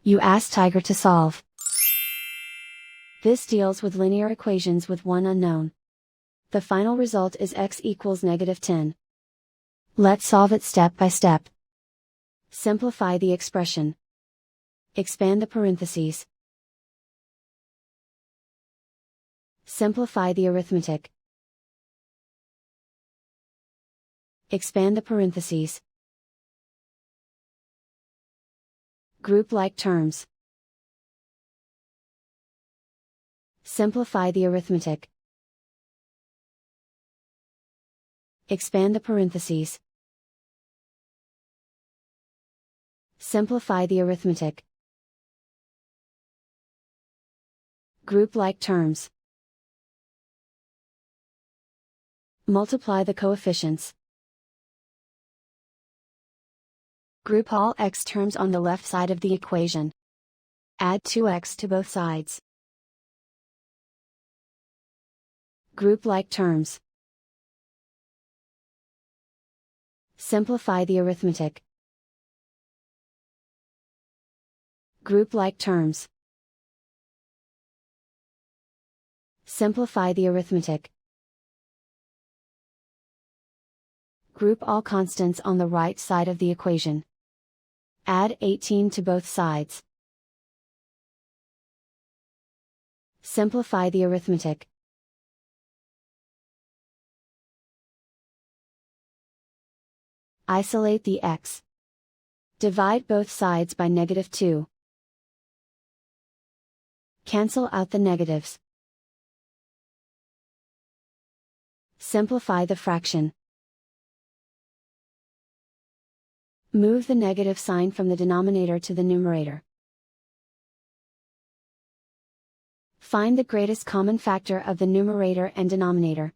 You ask Tiger to solve. This deals with linear equations with one unknown. The final result is x equals -10. Let's solve it step by step. Simplify the expression. Expand the parentheses. Simplify the arithmetic. Expand the parentheses. Group like terms. Simplify the arithmetic. Expand the parentheses. Simplify the arithmetic. Group like terms. Multiply the coefficients. Group all x terms on the left side of the equation. Add 2x to both sides. Group like terms. Simplify the arithmetic. Group like terms. Simplify the arithmetic. Group all constants on the right side of the equation. Add 18 to both sides. Simplify the arithmetic. Isolate the x. Divide both sides by -2. Cancel out the negatives. Simplify the fraction. Move the negative sign from the denominator to the numerator. Find the greatest common factor of the numerator and denominator.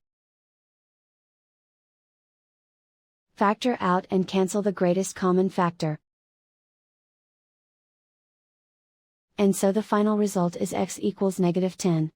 Factor out and cancel the greatest common factor. And so the final result is x equals -10.